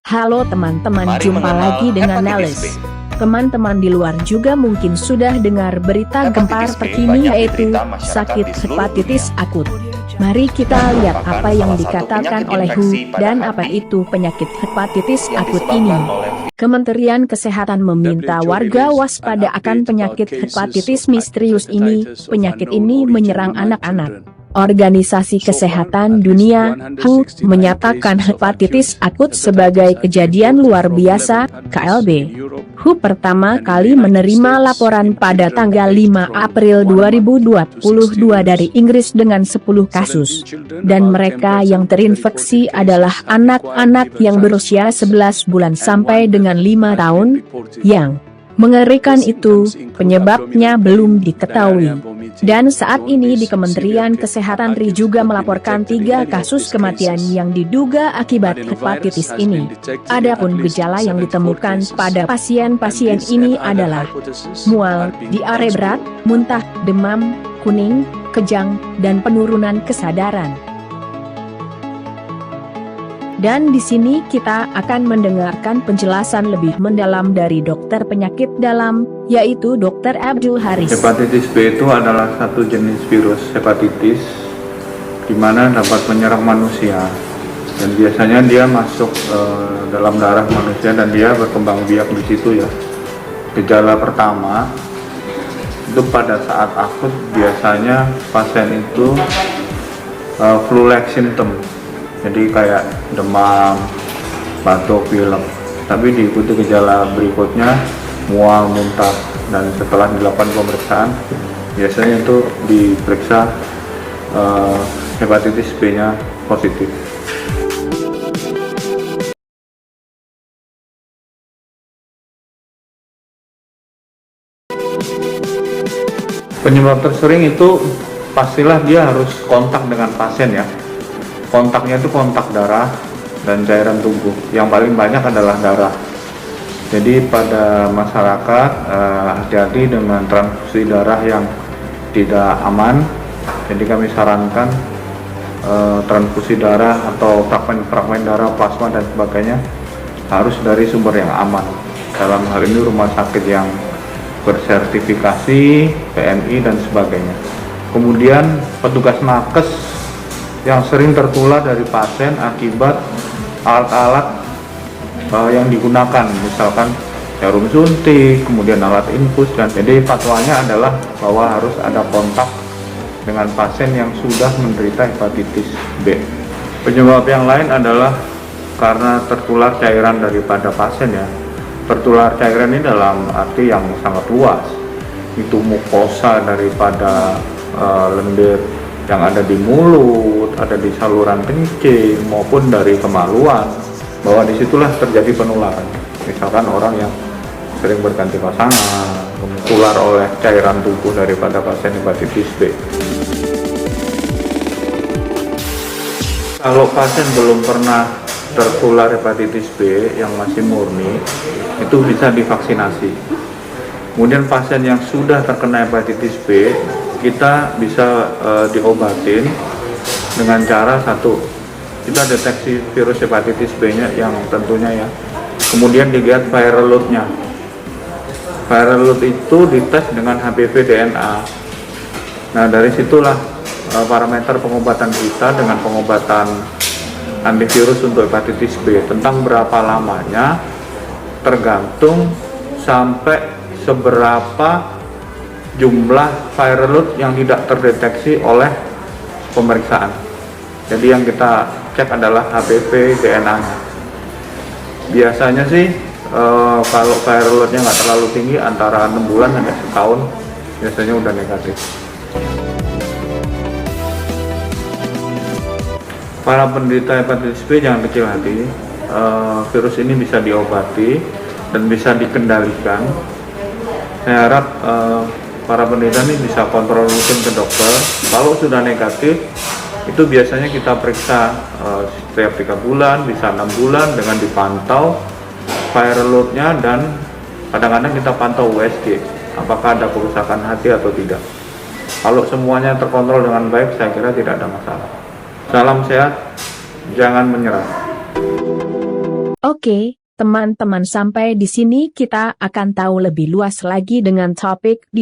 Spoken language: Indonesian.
Halo teman-teman, Mari jumpa mengenal lagi dengan hepatitis Nelis. B. Teman-teman di luar juga mungkin sudah dengar berita gempar Hepatitis B terkini banyak yaitu diderita masyarakat sakit di seluruh hepatitis dunia. akut. Mari kita lihat Merupakan apa yang salah satu dikatakan penyakit oleh WHO infeksi pada dan hati apa itu penyakit hepatitis yang akut disebabkan ini. oleh Kementerian Kesehatan meminta warga waspada akan penyakit hepatitis misterius ini. Penyakit ini menyerang anak-anak. Organisasi Kesehatan Dunia (WHO) menyatakan hepatitis akut sebagai kejadian luar biasa (KLB). WHO pertama kali menerima laporan pada tanggal 5 April 2022 dari Inggris dengan 10 kasus, dan mereka yang terinfeksi adalah anak-anak yang berusia 11 bulan sampai dengan 5 tahun. Yang mengerikan itu, penyebabnya belum diketahui. Dan saat ini di Kementerian Kesehatan RI juga melaporkan 3 kasus kematian yang diduga akibat hepatitis ini. Adapun gejala yang ditemukan pada pasien-pasien ini adalah mual, diare berat, muntah, demam, kuning, kejang, dan penurunan kesadaran. Dan di sini kita akan mendengarkan penjelasan lebih mendalam dari dokter penyakit dalam, yaitu Dr. Abdul Haris. Hepatitis B itu adalah satu jenis virus hepatitis di mana dapat menyerang manusia, dan biasanya dia masuk dalam darah manusia dan dia berkembang biak di situ ya. Gejala pertama itu pada saat akut biasanya pasien itu flu-like symptom. Jadi kayak demam, batuk, pilek. Tapi diikuti gejala berikutnya mual, muntah, dan setelah dilakukan pemeriksaan biasanya itu diperiksa hepatitis B-nya positif. Penyebab tersering itu pastilah dia harus kontak dengan pasien ya. Kontaknya itu kontak darah dan cairan tubuh. Yang paling banyak adalah darah. Jadi pada masyarakat hati-hati dengan transfusi darah yang tidak aman. Jadi kami sarankan transfusi darah atau fragmen darah, plasma dan sebagainya harus dari sumber yang aman. Dalam hal ini rumah sakit yang bersertifikasi, PMI dan sebagainya. Kemudian petugas nakes yang sering tertular dari pasien akibat alat-alat yang digunakan, misalkan jarum suntik, kemudian alat infus, dan jadi fatwanya adalah bahwa harus ada kontak dengan pasien yang sudah menderita hepatitis B. Penyebab yang lain adalah karena tertular cairan daripada pasien ya. Tertular cairan ini dalam arti yang sangat luas, itu mukosa daripada lendir yang ada di mulut, ada di saluran kencing, maupun dari kemaluan, bahwa disitulah terjadi penularan. Misalkan orang yang sering berganti pasangan, tertular oleh cairan tubuh daripada pasien hepatitis B. Kalau pasien belum pernah tertular hepatitis B yang masih murni, itu bisa divaksinasi. Kemudian pasien yang sudah terkena hepatitis B, kita bisa diobatin dengan cara satu, kita deteksi virus hepatitis B-nya yang tentunya ya. Kemudian dilihat viral load-nya. Viral load itu dites dengan HPV DNA. Nah dari situlah parameter pengobatan kita dengan pengobatan antivirus untuk hepatitis B. Tentang berapa lamanya tergantung sampai seberapa jumlah viral load yang tidak terdeteksi oleh pemeriksaan. Jadi yang kita cek adalah HPV DNA-nya. Biasanya sih kalau viral load-nya nggak terlalu tinggi, antara 6 bulan sampai setahun, biasanya udah negatif. Para penderita hepatitis B jangan kecil hati, virus ini bisa diobati dan bisa dikendalikan. Saya harap para penderita ini bisa kontrol rutin ke dokter. Kalau sudah negatif, itu biasanya kita periksa setiap 3 bulan, bisa 6 bulan dengan dipantau viral load-nya, dan kadang-kadang kita pantau USG, apakah ada kerusakan hati atau tidak. Kalau semuanya terkontrol dengan baik, saya kira tidak ada masalah. Salam sehat, jangan menyerah. Oke, teman-teman, sampai di sini kita akan tahu lebih luas lagi dengan topik di